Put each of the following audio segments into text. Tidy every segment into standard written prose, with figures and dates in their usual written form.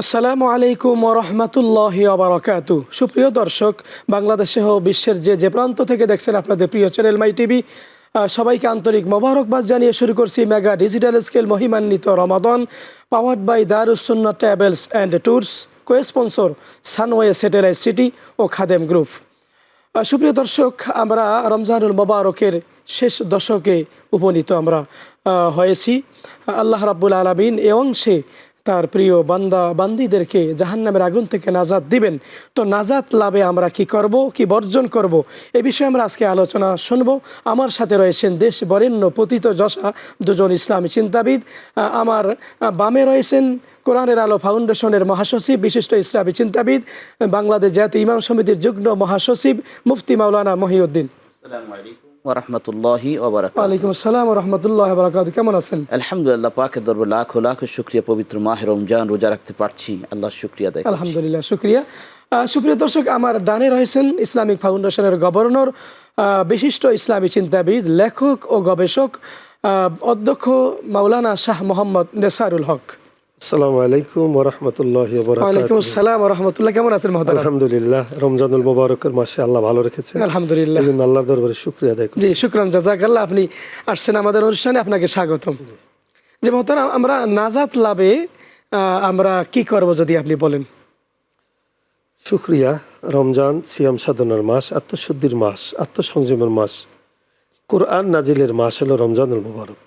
আসসালামু আলাইকুম ওরহমতুল্লাহি ওবারাকাতু। সুপ্রিয় দর্শক, বাংলাদেশে ও বিশ্বের যে প্রান্ত থেকে দেখছেন আপনাদের প্রিয় চ্যানেল মাই টিভি, সবাইকে আন্তরিক মোবারকবাদ জানিয়ে শুরু করছি মেগা ডিজিটাল স্কেল মহিমান্বিত রমাদান, powered by Darus Sunnah travels and tours, co sponsor Sunway satellite city ও খাদেম গ্রুপ। সুপ্রিয় দর্শক, আমরা রমজানুল মোবারকের শেষ দশকে উপনীত আমরা হয়েছি। আল্লাহ রাব্বুল আলামিন এ অংশে তার প্রিয় বান্দা বান্দিদেরকে জাহান্নামের আগুন থেকে নাজাত দিবেন। তো নাজাত লাভে আমরা কি করব, কি বর্জন করব, এ বিষয়ে আমরা আজকে আলোচনা শুনব। আমার সাথে রয়েছেন দেশ বরেণ্য পতিত যশা দুজন ইসলামী চিন্তাবিদ। আমার বামে রয়েছেন কোরআনের আলো ফাউন্ডেশনের মহাসচিব, বিশিষ্ট ইসলামী চিন্তাবিদ, বাংলাদেশ জাতীয় ইমাম সমিতির যুগ্ম মহাসচিব মুফতি মাওলানা মহিউদ্দিন। আসসালামু আলাইকুম ওয়া রাহমাতুল্লাহি ওয়া বারাকাতুহু। ওয়ালাইকুম আসসালাম ওয়া রাহমাতুল্লাহি ওয়া বারাকাতুহু। কেমন আছেন? আলহামদুলিল্লাহ, পাকের দরবারে লাখো লাখো শুকরিয়া, পবিত্র মাহে রমজান রোজা রাখতে পারছি, আল্লাহর শুকরিয়া আদায় করছি। আলহামদুলিল্লাহ, শুকরিয়া। সুপ্রিয় দর্শক, আমার ডানে রয়েছেন ইসলামিক ফাউন্ডেশনের গভর্নর, বিশিষ্ট ইসলামী চিন্তাবিদ, লেখক ও গবেষক, অধ্যক্ষ মাওলানা শাহ মোহাম্মদ নেসারুল হক। আসসালামু আলাইকুম ওয়া রাহমাতুল্লাহি ওয়া বারাকাতুহু। ওয়ালাইকুম আসসালাম ওয়া রাহমাতুল্লাহ। কেমন আছেন মহোদয়? আলহামদুলিল্লাহ, রমজানুল মুবারকের মাসে আল্লাহ ভালো রেখেছেন, আলহামদুলিল্লাহ। এজন্য আল্লাহর দরবারে শুকরিয়া আদায় করছি। জি, শুকরান, জাযাকাল্লাহ। আপনি আসছেন আমাদের অনুষ্ঠানে, আপনাকে স্বাগতম। যে মহতারাম, আমরা নাজাত লাভে আমরা কি করব যদি আপনি বলেন। শুকরিয়া। রমজান সিয়াম সাধনার মাস, আত্মশুদ্ধির মাস, আত্মসংযমের মাস, কোরআন নাজিলের মাস হলো রমজানুল মুবারক।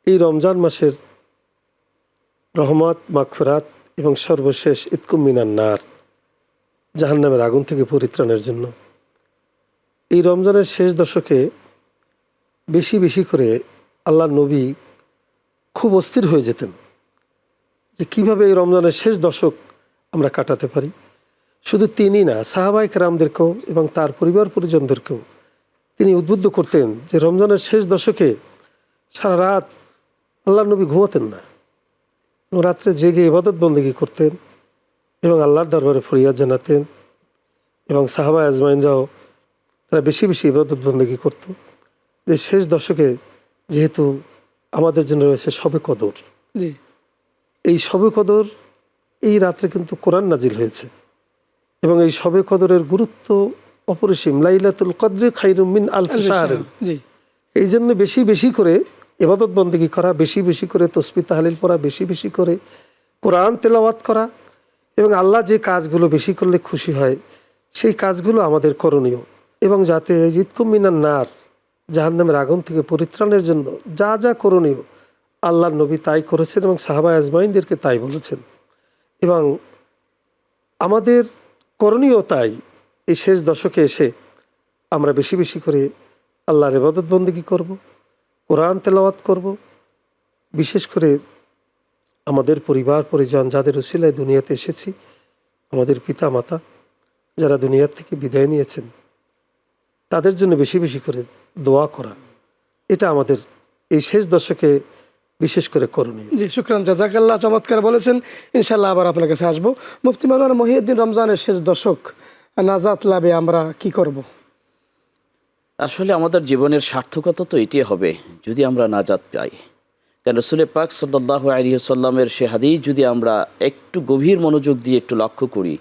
এই রমজান মাসের রহমত, মাগফিরাত এবং সর্বশেষ ইতকুম মিনান নার, জাহান্নামের আগুন থেকে পরিত্রাণের জন্য এই রমজানের শেষ দশকে বেশি বেশি করে আল্লাহ নবী খুব অস্থির হয়ে যেতেন যে কীভাবে এই রমজানের শেষ দশক আমরা কাটাতে পারি। শুধু তিনি না, সাহাবায়ে কেরামদেরকেও এবং তার পরিবার পরিজনদেরকেও তিনি উদ্বুদ্ধ করতেন যে রমজানের শেষ দশকে সারা রাত আল্লাহ নবী ঘুমাতেন না, রাত্রে জেগে ইবাদত বন্দেগী করতেন এবং আল্লাহর দরবারে ফরিয়াদ জানাতেন। এবং সাহাবা আজমাইনরাও তারা বেশি বেশি ইবাদত বন্দেগী করত। যে শেষ দশকে যেহেতু আমাদের জন্য রয়েছে শবে কদর, জি, এই শবে কদর, এই রাত্রে কিন্তু কোরআন নাজিল হয়েছে এবং এই শবে কদরের গুরুত্ব অপরিসীম। লাইলাতুল কদরি খায়রুম মিন আলফি শাহর। জি, এই জন্য বেশি বেশি করে ইবাদত বন্দেগী করা, বেশি বেশি করে তসবিহ তাহলিল পড়া, বেশি বেশি করে কোরআন তেলাওয়াত করা এবং আল্লাহ যে কাজগুলো বেশি করলে খুশি হয় সেই কাজগুলো আমাদের করণীয়। এবং যাতে ইতকুম মিনান নার, জাহান্নামের আগুন থেকে পরিত্রাণের জন্য যা যা করণীয় আল্লাহর নবী তাই করেছেন এবং সাহাবা আজমাইনদেরকে তাই বলেছেন। এবং আমাদের করণীয় তাই এই শেষ দশকে এসে আমরা বেশি বেশি করে আল্লাহর ইবাদত বন্দেগী করব, কোরআন তেলাওয়াত করব। বিশেষ করে আমাদের পরিবার পরিজন, যাদের উসিলায় দুনিয়াতে এসেছি, আমাদের পিতা মাতা যারা দুনিয়ার থেকে বিদায় নিয়েছেন, তাদের জন্য বেশি বেশি করে দোয়া করা, এটা আমাদের এই শেষ দশকে বিশেষ করে করণীয়। জি, শুকরান, জাযাকাল্লাহ। চমৎকার বলেছেন। ইনশাল্লাহ আবার আপনার কাছে আসবো। মুফতি মাওলানা মহিউদ্দিন, রমজানের শেষ দশক, নাজাত লাভে আমরা কি করব? আসলে আমাদের জীবনের সার্থকতা তো এটাই হবে যদি আমরা নাজাত পাই। কেন রাসূল পাক সাল্লাল্লাহু আলাইহি ওয়াসাল্লামের সে হাদিস যদি আমরা একটু গভীর মনোযোগ দিয়ে একটু লক্ষ্য করি,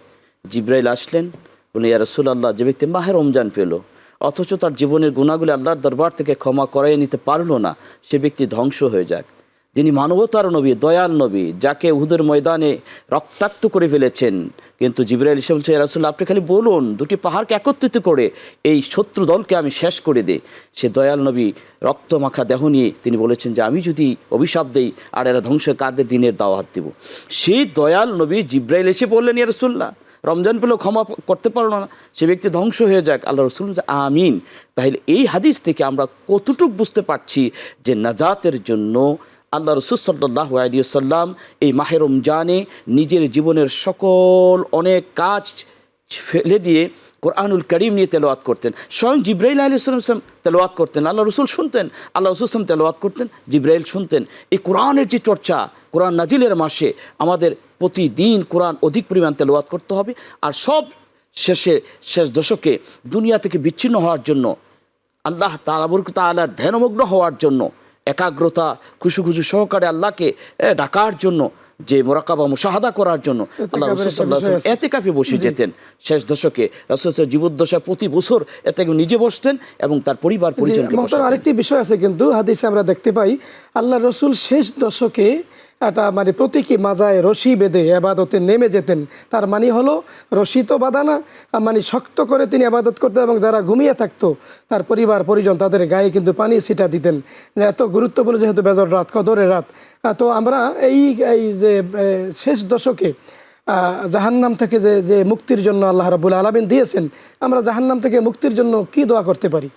জিবরাইল আসলেন, বলে ইয়া রাসূলুল্লাহ, যে ব্যক্তি মাহে রমজান পেল অথচ তার জীবনের গুনাহগুলো আল্লাহর দরবার থেকে ক্ষমা করাই নিতে পারলো না, সে ব্যক্তি ধ্বংস হয়ে যাক। যিনি মানবতার নবী, দয়াল নবী, যাকে উহুদের ময়দানে রক্তাক্ত করে ফেলেছেন, কিন্তু জিবরাইল এসে বলছে, ইয়া রাসূলুল্লাহ, আপনি খালি বলুন দুটি পাহাড়কে একত্রিত করে এই শত্রু দলকে আমি শেষ করে দিই। সে দয়াল নবী রক্ত মাখা দেহ নিয়ে তিনি বলেছেন যে আমি যদি অভিশাপ দেই আর এরা ধ্বংস কাদের দিনের দাওয়াত দিব। সেই দয়াল নবী জিবরাইল এসে বললেন, ইয়া রাসূলুল্লাহ, রমজান পেলেও ক্ষমা করতে পারলো না, সে ব্যক্তি ধ্বংস হয়ে যাক। আল্লাহ রাসূল আমিন। তাহলে এই হাদিস থেকে আমরা কতটুকু বুঝতে পারছি যে নাজাতের জন্য আল্লাহ রাসূল সাল্লাল্লাহু আলাইহি ওয়াসাল্লাম এই মাহে রমজানে নিজের জীবনের সকল অনেক কাজ ফেলে দিয়ে কোরআনুল কারীম নিয়ে তেলাওয়াত করতেন। স্বয়ং জিবরাইল আলাইহিস সালাম তেলাওয়াত করতেন, আল্লাহ রাসূল শুনতেন, আল্লাহ রাসূল সাল্লাম তেলাওয়াত করতেন, জিবরাইল শুনতেন। এই কোরআনের যে চর্চা, কোরআন নাজিলের মাসে আমাদের প্রতিদিন কোরআন অধিক পরিমাণ তেলাওয়াত করতে হবে। আর সব শেষ দশকে দুনিয়া থেকে বিচ্ছিন্ন হওয়ার জন্য, আল্লাহ তাআলার ধ্যানমগ্ন হওয়ার জন্য, একাগ্রতা খুশু খুশু সহকারে আল্লাহকে ডাকার জন্য যে মোরাকাবা মুশাহাদা করার জন্য আল্লাহ রাসূল সাল্লাল্লাহু আলাইহি ওয়াসাল্লাম এতেকাফে বসে যেতেন শেষ দশকে। রাসূল জীবদ্দশায় প্রতি বছর এতে নিজে বসতেন এবং তার পরিবার পরিজনকে বসাতেন। আরেকটি বিষয় আছে কিন্তু হাদিসে আমরা দেখতে পাই আল্লাহ রসুল শেষ দশকে একটা মানে প্রতীকী মাজায় রশি বেঁধে আবাদতে নেমে যেতেন। তার মানে হলো রশি তো বাঁধা না, মানে শক্ত করে তিনি আবাদত করতেন এবং যারা ঘুমিয়ে থাকতো তার পরিবার পরিজন তাদের গায়ে কিন্তু পানি ছিটা দিতেন। এত গুরুত্বপূর্ণ যেহেতু বেজর রাত, কদরের রাত। তো আমরা এই যে শেষ দশকে জাহান্নাম থেকে যে মুক্তির জন্য আল্লাহ রাব্বুল আলামিন দিয়েছেন, আমরা জাহান্নাম থেকে মুক্তির জন্য কি দোয়া করতে পারি?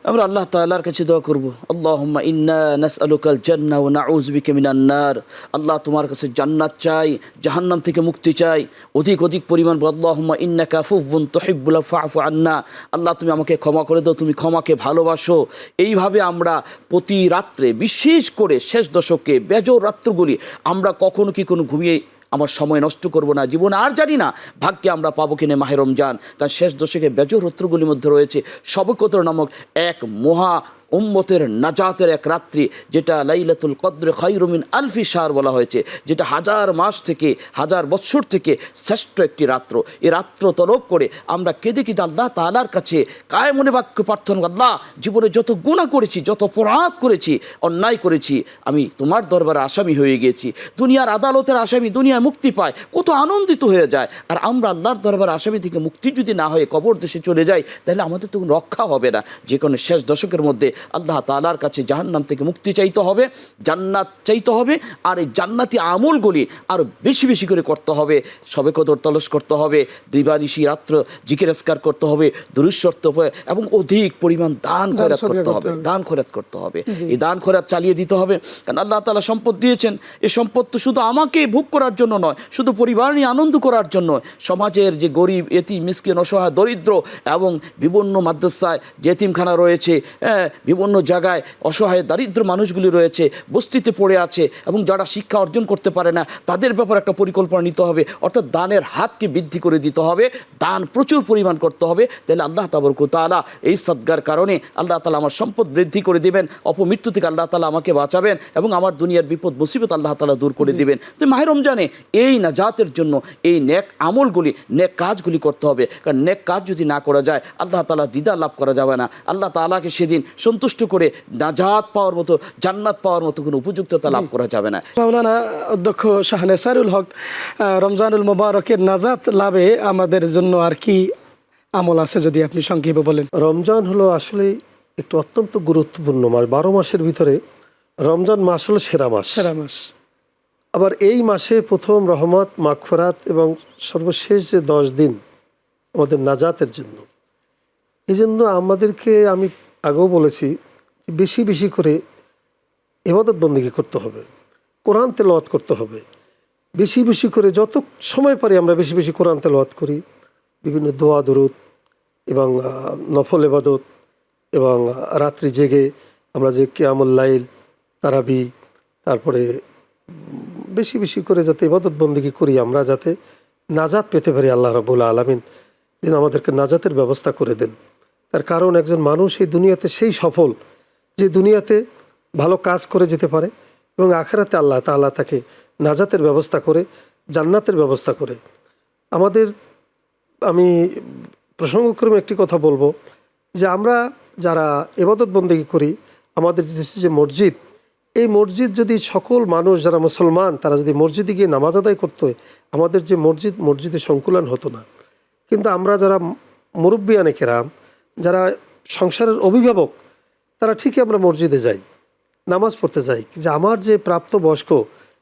আমরা আল্লাহ তাআলার কাছে দোয়া করব, আল্লাহুম্মা ইন্না নাসআলুকাল জান্নাহ ওয়া নাউযু বিকা মিনান নার। আল্লাহ তোমার কাছে জান্নাত চাই, জাহান্নাম থেকে মুক্তি চাই। অধিক পরিমাণ আল্লাহুম্মা ইন্নাকা আফুউন তুহিব্বুল ফাফু আন্না। আল্লাহ তুমি আমাকে ক্ষমা করে দাও, তুমি ক্ষমাকে ভালোবাসো। এইভাবে আমরা প্রতি রাত্রে, বিশেষ করে শেষ দশকে বেজর রাত্রগুলি আমরা কখনো কি কোনো ঘুমিয়ে আমার সময় নষ্ট করব না, জীবন আর জানি না ভাগ্যে আমরা পাবো কিনে মাহে রমজান। কারণ শেষ দশকে বেজর রাত্রগুলির মধ্যে রয়েছে শবে কদর নামক এক মহা উম্মতের নাজাতের এক রাত্রি, যেটা লাইলাতুল কদর খায়রুম মিন আলফি শাহর বলা হয়েছে, যেটা হাজার মাস থেকে হাজার বৎসর থেকে শ্রেষ্ঠ একটি রাত্র। এই রাত্র তলব করে আমরা কেঁদে আল্লাহ তাআলার কাছে কায় মনে বাক্য প্রার্থনা, আল্লাহ জীবনে যত গুনাহ করেছি, যত অপরাধ করেছি, অন্যায় করেছি, আমি তোমার দরবারে আসামি হয়ে গিয়েছি। দুনিয়ার আদালতের আসামি দুনিয়ায় মুক্তি পায়, কত আনন্দিত হয়ে যায়। আর আমরা আল্লাহর দরবারে আসামি থেকে মুক্তি যদি না হয়ে কবর দেশে চলে যাই, তাহলে আমাদের তো রক্ষা হবে না। যে কোনো শেষ দশকের মধ্যে আল্লাহ তাআলার কাছে জাহান্নাম থেকে মুক্তি চাইতে হবে, জান্নাত চাইতে হবে। আর এই জান্নাতি আমলগুলি আরও বেশি করে করতে হবে। শবে কদর তলস করতে হবে, দিবানিশি রাত্র জিকির আজকার করতে হবে, দুরূদ শর্ত এবং অধিক পরিমাণ দান খয়রাত করতে হবে, দান খয়রাত করতে হবে। এই দান খয়রাত চালিয়ে দিতে হবে। কারণ আল্লাহ তাআলা সম্পদ দিয়েছেন, এই সম্পদ তো শুধু আমাকে ভোগ করার জন্য নয়, শুধু পরিবার নিয়ে আনন্দ করার জন্য। সমাজের যে গরিব, এতিম, মিসকিন, অসহায়, দরিদ্র এবং বিভিন্ন মাদ্রাসায় যে এতিমখানা রয়েছে, বিভিন্ন জায়গায় অসহায় দারিদ্র মানুষগুলি রয়েছে, বস্তিতে পড়ে আছে এবং যারা শিক্ষা অর্জন করতে পারে না, তাদের ব্যাপারে একটা পরিকল্পনা নিতে হবে। অর্থাৎ দানের হাতকে বৃদ্ধি করে দিতে হবে, দান প্রচুর পরিমাণ করতে হবে। তাহলে আল্লাহ তাবারক ওয়া তাআলা এই সদগার কারণে আল্লাহ তাআলা আমার সম্পদ বৃদ্ধি করে দিবেন, অপমৃত্যু থেকে আল্লাহ তাআলা আমাকে বাঁচাবেন এবং আমার দুনিয়ার বিপদ মুসিবত আল্লাহ তাআলা দূর করে দিবেন। তো মাহে রমজানে এই নাজাতের জন্য এই নেক আমলগুলি, নেক কাজগুলি করতে হবে। কারণ নেক কাজ যদি না করা যায়, আল্লাহ তাআলা দিদার লাভ করা যাবে না। আল্লাহ তাআলাকে সেদিন সন্তুষ্ট করে নাজাত পাওয়ার মতো, জান্নাত পাওয়ার মতো কোনো উপযুক্ততা লাভ করা যাবে না। মাওলানা অধ্যক্ষ শাহ নেসারুল হক, রমজানুল মোবারকের নাজাত লাভে আমাদের জন্য আর কি আমল আছে যদি আপনি সংক্ষেপে বলেন? রমজান হলো আসলে একটু অত্যন্ত গুরুত্বপূর্ণ মাস। 12 মাসের ভিতরে রমজান মাস হলো সেরা মাস। আবার এই মাসে প্রথম রহমত, মাগফিরাত এবং সর্বশেষ যে 10 দিন আমাদের নাজাতের জন্য। এই জন্য আমাদেরকে, আমি আগেও বলেছি, বেশি করে ইবাদত বন্দেগী করতে হবে, কোরআন তেলাওয়াত করতে হবে। বেশি করে যত সময় পারি আমরা বেশি কোরআন তেলাওয়াত করি, বিভিন্ন দোয়া দরুদ এবং নফল ইবাদত, এবং রাত্রি জেগে আমরা যে কিয়ামুল লাইল, তারাবি, তারপরে বেশি করে যাতে ইবাদত বন্দেগী করি, আমরা যাতে নাজাত পেতে পারি। আল্লাহ রাব্বুল আলামিন যেন আমাদেরকে নাজাতের ব্যবস্থা করে দেন। তার কারণ একজন মানুষ এই দুনিয়াতে সেই সফল যে দুনিয়াতে ভালো কাজ করে যেতে পারে এবং আখিরাতে আল্লাহ তাআলা তাকে নাজাতের ব্যবস্থা করে, জান্নাতের ব্যবস্থা করে। আমি প্রসঙ্গক্রমে একটি কথা বলবো যে আমরা যারা ইবাদত বন্দেগী করি, আমাদের যে মসজিদ, এই মসজিদ যদি সকল মানুষ যারা মুসলমান তারা যদি মসজিদে গিয়ে নামাজ আদায় করতে হয়, আমাদের যে মসজিদে সংকুলন হতো না। কিন্তু আমরা যারা মুরব্বিয়ানে কেরাম, যারা সংসারের অভিভাবক, তারা ঠিকই আমরা মসজিদে যাই, নামাজ পড়তে যাই। যে আমার যে প্রাপ্তবয়স্ক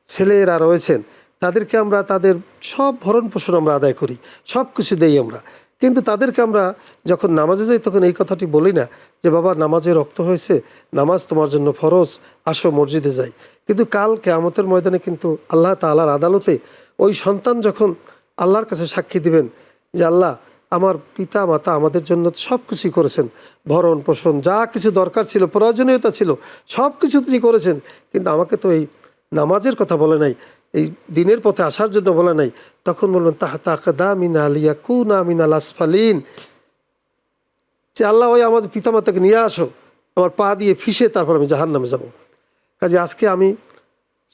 ছেলেরা রয়েছেন তাদেরকে আমরা তাদের সব ভরণ পোষণ আমরা আদায় করি, সব কিছু দেই আমরা। কিন্তু তাদেরকে আমরা যখন নামাজে যাই তখন এই কথাটি বলি না যে বাবা নামাজে রক্ত হয়েছে, নামাজ তোমার জন্য ফরজ, আসো মসজিদে যাই। কিন্তু কাল কিয়ামতের ময়দানে কিন্তু আল্লাহ তাআলার আদালতে ওই সন্তান যখন আল্লাহর কাছে সাক্ষী দিবেন যে আল্লাহ আমার পিতা মাতা আমাদের জন্য সব কিছুই করেছেন, ভরণ পোষণ যা কিছু দরকার ছিল, প্রয়োজনীয়তা ছিল, সব কিছু তিনি করেছেন, কিন্তু আমাকে তো এই নামাজের কথা বলে নাই, এই দিনের পথে আসার জন্য বলে নাই। তখন বলবেন তাহতা আকদামিনা লিয়াকুনা মিনাল আসফালিন, যে আল্লাহ ওই আমাদের পিতামাতাকে নিয়ে আসো, আমার পা দিয়ে ফিসে তারপর আমি জাহান্নামে যাব। কাজে আজকে আমি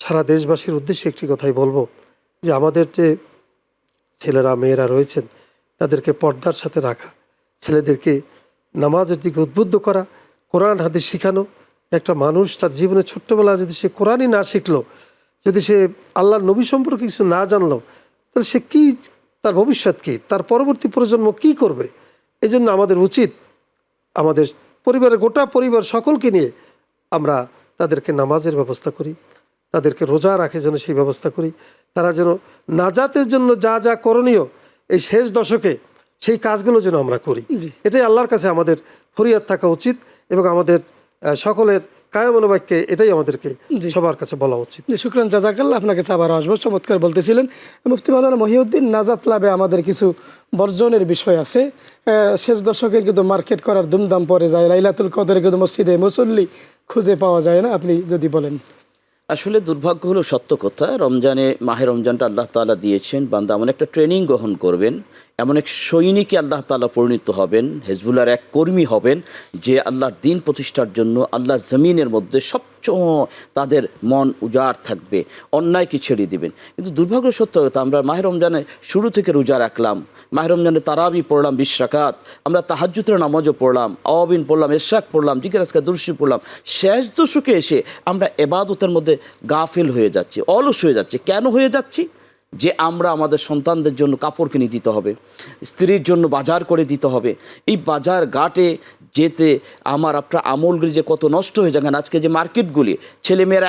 সারা দেশবাসীর উদ্দেশ্যে একটি কথাই বলবো, যে আমাদের যে ছেলেরা মেয়েরা রয়েছেন তাদেরকে পর্দার সাথে রাখা, ছেলেদেরকে নামাজের দিকে উদ্বুদ্ধ করা, কোরআন হাদিস শিখানো। একটা মানুষ তার জীবনে ছোট্টবেলা যদি সে কোরআনই না শিখলো, যদি সে আল্লাহর নবী সম্পর্কে কিছু না জানলো, তাহলে সে কি, তার ভবিষ্যৎ কী, তার পরবর্তী প্রজন্ম কি করবে? এই জন্য আমাদের উচিত আমাদের পরিবারের গোটা পরিবার সকলকে নিয়ে আমরা তাদেরকে নামাজের ব্যবস্থা করি, তাদেরকে রোজা রাখে যেন সেই ব্যবস্থা করি, তারা যেন নাজাতের জন্য যা যা করণীয় এই শেষ দশকে সেই কাজগুলো যেন আমরা করি। এটাই আল্লাহর কাছে আমাদের ফরিয়াদ থাকা উচিত এবং আমাদের সকলের কায়মনোবাক্যে এটাই আমাদেরকে সবার কাছে বলা উচিত। জি, শুকরান, জাযাকাল্লাহ। আপনাকে আবার আসবো। চমৎকার বলতেছিলেন মুফতি মাওলানা মহিউদ্দিন, নাজাত লাভে আমাদের কিছু বর্জনের বিষয় আছে। শেষ দশকে কিন্তু মার্কেট করার দুমদাম পড়ে যায়, লাইলাতুল কদরে কিন্তু মসজিদে মুসল্লি খুঁজে পাওয়া যায় না, আপনি যদি বলেন। আসলে দুর্ভাগ্য হলো সত্য কথা, রমজানে মাহে রমজানটা আল্লাহ তাআলা দিয়েছেন, বান্দা এমন একটা ট্রেনিং গ্রহণ করবেন, এমন এক সৈনিকে আল্লাহ তাআলা পরিণত হবেন, হেজবুল্লাহর এক কর্মী হবেন, যে আল্লাহর দিন প্রতিষ্ঠার জন্য আল্লাহর জমিনের মধ্যে সবচেয়ে তাদের মন উজাড় থাকবে, অন্যায়কে ছেড়ে দিবেন। কিন্তু দুর্ভাগ্য সত্য কথা, আমরা মাহে রমজানে শুরু থেকে রোজা রাখলাম, মাহে রমজানে তারাবি পড়লাম 20 রাকাত, আমরা তাহাজ্জুদের নামাজও পড়লাম, আওয়াবিন পড়লাম, ইশরাক পড়লাম, জিকির আজকার দুরূদ পড়লাম। শেষ দশকে এসে আমরা ইবাদতের মধ্যে গাফিল হয়ে যাচ্ছি, অলস হয়ে যাচ্ছি। কেন হয়ে যাচ্ছি? যে আমরা আমাদের সন্তানদের জন্য কাপড় কিনে দিতে হবে, স্ত্রীর জন্য বাজার করে দিতে হবে। এই বাজার ঘাটে যেতে আমার আপনার আমলগুলি যে কত নষ্ট হয়ে যায়। আজকে যে মার্কেটগুলি ছেলেমেয়েরা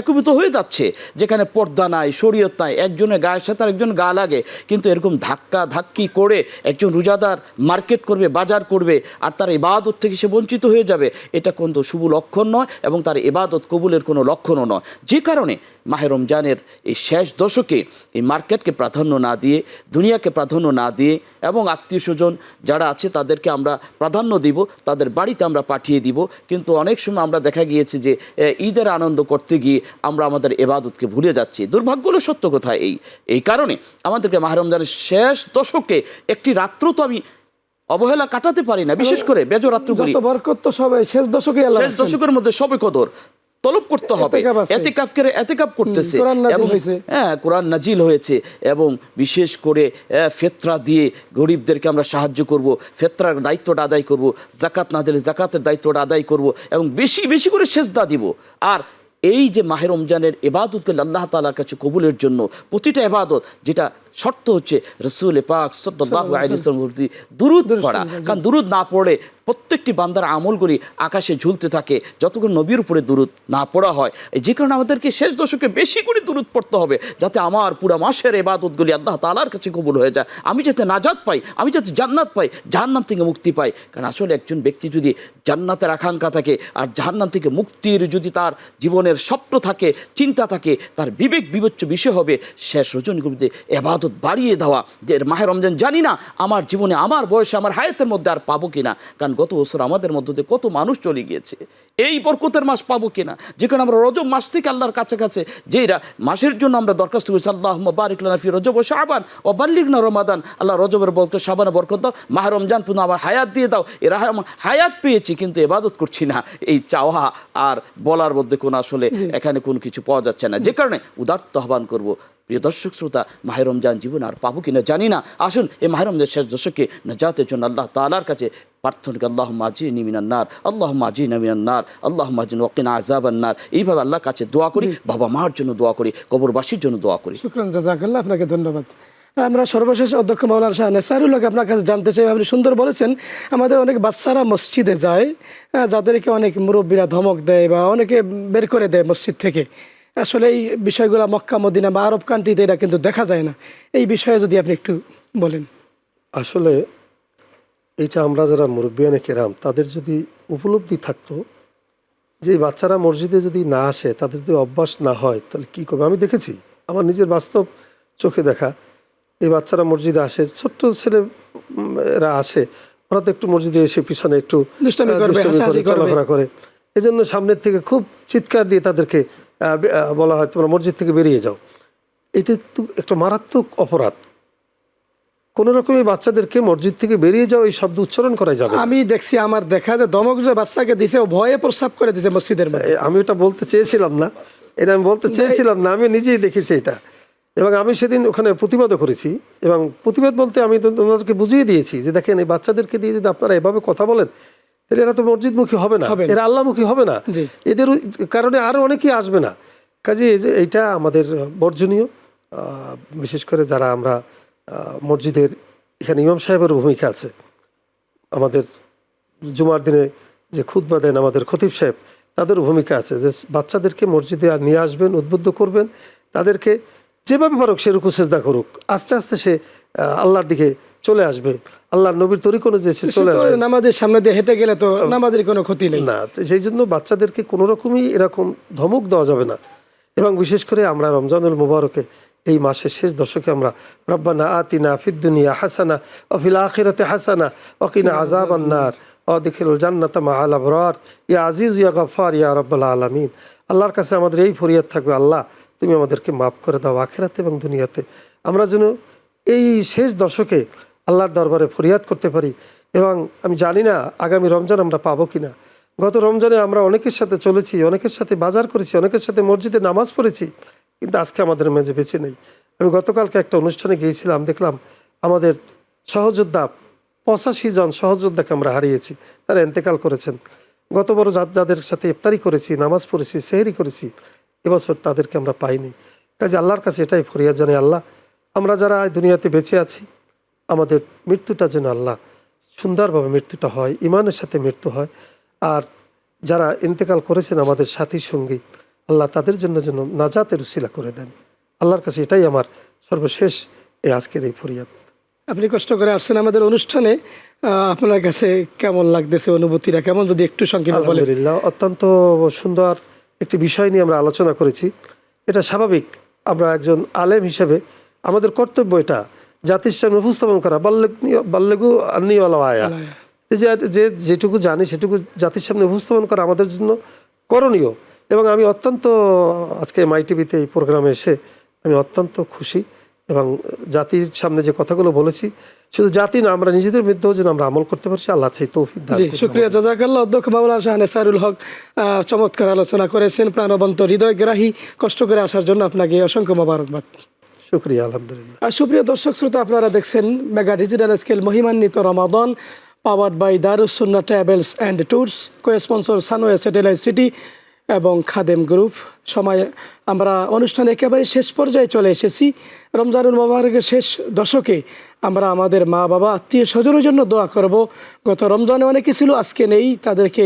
একীভূত হয়ে যাচ্ছে, যেখানে পর্দা নাই, শরীয়ত নাই, একজনের গায়ের সাথে আরেকজন গা লাগে, কিন্তু এরকম ধাক্কা ধাক্কি করে একজন রোজাদার মার্কেট করবে, বাজার করবে, আর তার ইবাদত থেকে সে বঞ্চিত হয়ে যাবে। এটা কিন্তু শুভ লক্ষণ নয় এবং তার ইবাদত কবুলের কোনো লক্ষণও নয়। যে কারণে মাহে রমজানের এই শেষ দশকে এই মার্কেটকে প্রাধান্য না দিয়ে, দুনিয়াকে প্রাধান্য না দিয়ে, এবং আত্মীয় স্বজন যারা আছে তাদেরকে আমরা প্রাধান্য দিব, তাদের বাড়িতে আমরা পাঠিয়ে দিব। কিন্তু অনেক সময় আমরা দেখা গিয়েছে যে ঈদের আনন্দ করতে গিয়ে আমরা আমাদের ইবাদতকে ভুলে যাচ্ছি। দুর্ভাগ্য হলো সত্য কথা এই কারণে আমাদেরকে মাহে রমজানের শেষ দশকে একটি রাত্র তো আমি অবহেলা কাটাতে পারি না, বিশেষ করে বেজো রাত্রগুলি। যত বরকত তো সবাই শেষ দশকে, শেষ দশকের মধ্যে সবে কদর তলব করতে হবে। এতেকাফ করতেছে এবং কোরআন নাজিল হয়েছে, এবং বিশেষ করে ফেতরা দিয়ে গরিবদেরকে আমরা সাহায্য করব, ফেতরার দায়িত্বটা আদায় করব, জাকাত না দিলে জাকাতের দায়িত্বটা আদায় করব, এবং বেশি বেশি করে সেজদা দিব। আর এই যে মাহে রমজানের ইবাদতকে আল্লাহ তাআলার কাছে কবুলের জন্য প্রতিটা ইবাদত, যেটা শর্ত হচ্ছে রাসূল পাক সাল্লাল্লাহু আলাইহি ওয়াসাল্লাম দুরূদ পড়া। কারণ দুরূদ না পড়লে প্রত্যেকটি বান্দার আমলগুলি আকাশে ঝুলতে থাকে যতক্ষণ নবীর উপরে দুরূদ না পড়া হয়। যে কারণে আমাদেরকে শেষ দশকে বেশি করে দুরূদ পড়তে হবে, যাতে আমার পুরো মাসের ইবাদতগুলি আল্লাহ তাআলার কাছে কবুল হয়ে যায়, আমি যাতে নাজাত পাই, আমি যাতে জান্নাত পাই, জাহান্নাম থেকে মুক্তি পাই। কারণ আসলে একজন ব্যক্তি যদি জান্নাতের আকাঙ্ক্ষা থাকে আর জাহান্নাম থেকে মুক্তির যদি তার জীবনের স্বপ্ন থাকে, চিন্তা থাকে, তার বিবেক বিবেচ্য বিষয় হবে শেষ রজনীগুলিতে ইবাদত বাড়িয়ে দেওয়া। যে মাহে রমজান জানি না আমার জীবনে, আমার বয়সে, আমার হায়াতের মধ্যে আর পাবো কিনা। কারণ গত বছর আমাদের মধ্যে দিয়ে কত মানুষ চলে গিয়েছে, এই বরকতের মাস পাবো কিনা। যেখানে আমরা রজব মাস থেকে আল্লাহর কাছে যে মাসের জন্য আমরা দরখাস্ত করেছি, আল্লাহুম্মা বারিক লানা ফি রজব ওয়া শাবান ওয়া বাল্লিগনা রমাদান, আল্লাহ রজবের বরকত, শাবানে বরকত দাও, মাহে রমজান পুনঃ আমার হায়াত দিয়ে দাও। এরা হায়াত পেয়েছি কিন্তু ইবাদত করছি না, এই চাওয়া আর বলার মধ্যে কোনো আসলে এখানে কোনো কিছু পাওয়া যাচ্ছে না। যে কারণে উদাত্ত আহ্বান করব, প্রিয় দর্শক শ্রোতা, মাহে রমজান জীবন আর পাবো কিনা জানি না, আসুন এই মাহে রমজানের শেষ দশকে নাজাতের জন্য আল্লাহ তাআলার কাছে প্রার্থনা করি, আল্লাহুম্মা আজিরনি মিনান নার, আল্লাহুম্মা আজিরনি মিনান নার, আল্লাহুম্মা আজিরনি ওয়া কিনা আযাবান নার। এইভাবে আল্লাহর কাছে দোয়া করি, বাবা মার জন্য দোয়া করি, কবরবাসীর জন্য দোয়া করি। শুকরান, জাযাকাল্লাহ, আপনাকে ধন্যবাদ। আমরা সর্বশেষ অধ্যক্ষ মাওলানা শাহ নেসারুল্লাহকে আপনার কাছে জানতে চাই। আপনি সুন্দর বলেছেন, আমাদের অনেক বাচ্চারা মসজিদে যায়, যাদেরকে অনেক মুরব্বীরা ধমক দেয় বা অনেকে বের করে দেয় মসজিদ থেকে। আসলে এই বিষয়গুলো মক্কা মদিনা বা আরব কান্ট্রিতে এটা কিন্তু দেখা যায় না। এই বিষয়ে যদি আপনি একটু বলেন। আসলে এইটা আমরা যারা মুরব্বিয়ানে কেরাম তাদের যদি উপলব্ধি থাকতো যে বাচ্চারা মসজিদে যদি না আসে, তাদের যদি অভ্যাস না হয়, তাহলে কী করবে। আমি দেখেছি, আমার নিজের বাস্তব চোখে দেখা, এই বাচ্চারা মসজিদে আসে, ছোট্ট ছেলেরা আসে, ওরা তো একটু মসজিদে এসে পিছনে একটু দুষ্টামি করে, চলাফেরা করে। এই জন্য সামনের থেকে খুব চিৎকার দিয়ে তাদেরকে বলা হয় তোমরা মসজিদ থেকে বেরিয়ে যাও। এটা তো একটা মারাত্মক অপরাধ। কোনো রকমই বাচ্চাদেরকে মসজিদ থেকে বেরিয়ে যাও এই শব্দ উচ্চারণ করা যাবে। আমি দেখছি, আমার দেখা যে দমক যে বাচ্চাকে দিছে, ও ভয়ে প্রস্রাব করে দিছে মসজিদের মধ্যে। আমি এটা বলতে চেয়েছিলাম না, এটা আমি বলতে চেয়েছিলাম না, আমি নিজেই দেখেছি এটা। এবং আমি সেদিন ওখানে প্রতিবাদও করেছি, এবং প্রতিবাদ বলতে আমি ওনাদেরকে বুঝিয়ে দিয়েছি যে দেখেন, এই বাচ্চাদেরকে দিয়ে যদি আপনারা এভাবে কথা বলেন, তাহলে এরা তো মসজিদমুখী হবে না, এরা আল্লাহমুখী হবে না, জি। এদের কারণে আরও অনেকেই আসবে না। কাজে এইটা আমাদের বর্জনীয়। বিশেষ করে যারা আমরা মসজিদের এখানে ইমাম সাহেবের ভূমিকা আছে, আমাদের জুমার দিনে যে খুতবা দেন আমাদের খতিব সাহেব, তাদের ভূমিকা আছে যে বাচ্চাদেরকে মসজিদে নিয়ে আসবেন, উদ্বুদ্ধ করবেন, তাদেরকে যেভাবে পারুক সে রুকু সেজদা করুক, আস্তে আস্তে সে আল্লাহর দিকে চলে আসবে, আল্লাহর নবীর তরিক অনুযায়ী সে চলে আসবে। নামাজের সামনে দিয়ে হেঁটে গেলে তো নামাজের কোনো ক্ষতি নেই না, সেই জন্য বাচ্চাদেরকে কোনো রকমই এরকম ধমক দেওয়া যাবে না। এবং বিশেষ করে আমরা রমজানুল মুবারকে এই মাসের শেষ দশকে আমরা রব্বানা আতিনা ফিদ দুনিয়া হাসানা ওয়া ফিল আখিরাতি হাসানা ওয়া কিনা আযাবান নার ওয়া আদখিলুল জান্নাতা মাআল আবরার ইয়া আজিজ ইয়া গফফার ইয়া রাব্বাল আলামিন। আল্লাহর কাছে আমাদের এই ফরিয়াদ থাকবে, আল্লাহ তুমি আমাদেরকে মাফ করে দাও আখিরাতে এবং দুনিয়াতে। আমরা যেন এই শেষ দশকে আল্লাহর দরবারে ফরিয়াদ করতে পারি। এবং আমি জানি না আগামী রমজান আমরা পাবো কিনা। গত রমজানে আমরা অনেকের সাথে চলেছি, অনেকের সাথে বাজার করেছি, অনেকের সাথে মসজিদে নামাজ পড়েছি, কিন্তু আজকে আমাদের মাঝে বেঁচে নেই। আমি গতকালকে একটা অনুষ্ঠানে গিয়েছিলাম, দেখলাম আমাদের সহযোদ্ধা 85 জন সহযোদ্ধাকে আমরা হারিয়েছি, তারা ইন্তেকাল করেছেন। গত বড় যাদের সাথে ইফতারি করেছি, নামাজ পড়েছি, সেহরি করেছি, এবছর তাদেরকে আমরা পাইনি। কাজে আল্লাহর কাছে এটাই ফরিয়াদ জানাই, আল্লাহ আমরা যারা দুনিয়াতে বেঁচে আছি, আমাদের মৃত্যুটা যেন আল্লাহ সুন্দরভাবে মৃত্যুটা হয়, ইমানের সাথে মৃত্যু হয়। আর যারা ইন্তেকাল করেছেন আমাদের সাথী সঙ্গী, আল্লাহ তাদের জন্য যেন নাজাতের উসিলা করে দেন। আল্লাহর কাছে এটাই আমার সর্বশেষ এই আজকের এই ফরিয়াদ। আপনি কষ্ট করে আসছেন আমাদের অনুষ্ঠানে, আপনার কাছে কেমন লাগতেছে, অনুভূতিটা কেমন, যদি একটু সংক্ষেপে বলেন। আলহামদুলিল্লাহ, অত্যন্ত সুন্দর একটি বিষয় নিয়ে আমরা আলোচনা করেছি। এটা স্বাভাবিক, আমরা একজন আলেম হিসেবে আমাদের কর্তব্য এটা জাতির সামনে উপস্থাপন করা। বাল্লেগু আন্নিওয়ালা আয়া, যে যেটুকু জানি সেটুকু জাতির সামনে উপস্থাপন করা আমাদের জন্য করণীয়। এবং আমি অত্যন্ত আজকে মাই টিভিতে এই প্রোগ্রামে এসে আমি অত্যন্ত খুশি। এবং জাতির সামনে যে কথাগুলো বলেছি, শুধু জাতি না, আমরা নিজেদের মধ্যেও যেন আমরা আমল করতে পারছি, আল্লাহ সেই তৌফিক দান করুন। শুকরিয়া, জাযাকাল্লাহ। অধ্যক্ষ মাওলানা শাহ নেসারুল হক চমৎকার আলোচনা করেছেন, প্রাণবন্ত, হৃদয়গ্রাহী। কষ্ট করে আসার জন্য আপনাকে অসংখ্য মোবারকবাদ। শুকরিয়া, আলহামদুলিল্লাহ। সুপ্রিয় দর্শক শ্রোতা, আপনারা দেখছেন মেগা ডিজিটাল স্কেল মহিমান্বিত রমাদান, powered by Darus Sunnah travels and tours, co sponsor Sunway satellite city এবং খাদেম গ্রুপ। সময় আমরা অনুষ্ঠানে একেবারে শেষ পর্যায়ে চলে এসেছি। রমজানুল মুবারকের শেষ দশকে আমরা আমাদের মা বাবা, আত্মীয় স্বজনের জন্য দোয়া করব। গত রমজানে অনেকে ছিল, আজকে নেই, তাদেরকে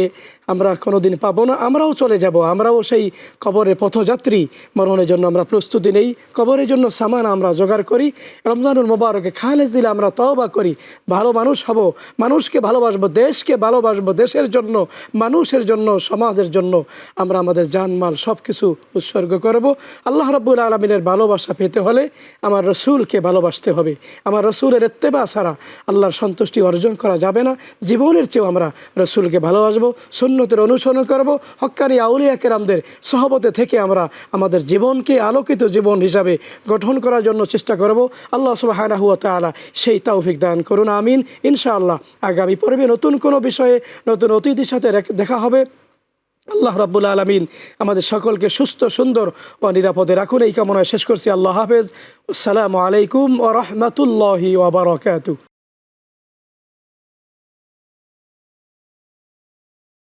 আমরা কোনোদিন পাবো না, আমরাও চলে যাব, আমরাও সেই কবরের পথযাত্রী। মরণের জন্য আমরা প্রস্তুতি নেই, কবরের জন্য সামান আমরা জোগাড় করি। রমজানুল মুবারকে খালেজ দিলে আমরা তওবা করি, ভালো মানুষ হব, মানুষকে ভালোবাসবো, দেশকে ভালোবাসবো, দেশের জন্য, মানুষের জন্য, সমাজের জন্য আমরা আমাদের জানমাল সব কিছু উৎসর্গ করব। আল্লাহ রাব্বুল আলামিনের ভালোবাসা পেতে হলে আমার রসুলকে ভালোবাসতে হবে। আমার রসুলের ইত্তেবা ছাড়া আল্লাহর সন্তুষ্টি অর্জন করা যাবে না। জীবনের চেয়েও আমরা রসুলকে ভালোবাসবো, সুন্নতের অনুসরণ করব, হক্কানি আউলিয়া কেরামদের সহবতে থেকে আমরা আমাদের জীবনকে আলোকিত জীবন হিসাবে গঠন করার জন্য চেষ্টা করব। আল্লাহ সুবহানাহু ওয়া তাআলা সেই তৌফিক দান করুন, আমিন। ইনশাআল্লাহ আগামী পর্বে নতুন কোনো বিষয়ে নতুন অতিথির সাথে দেখা হবে। আল্লাহ রাব্বুল আলামিন আমাদের সকলকে সুস্থ, সুন্দর ও নিরাপদে রাখুন, এই কামনায় শেষ করছি। আল্লাহ হাফেজ। আসসালামু আলাইকুম ওয়া রাহমাতুল্লাহি ওয়া বারাকাতুহু।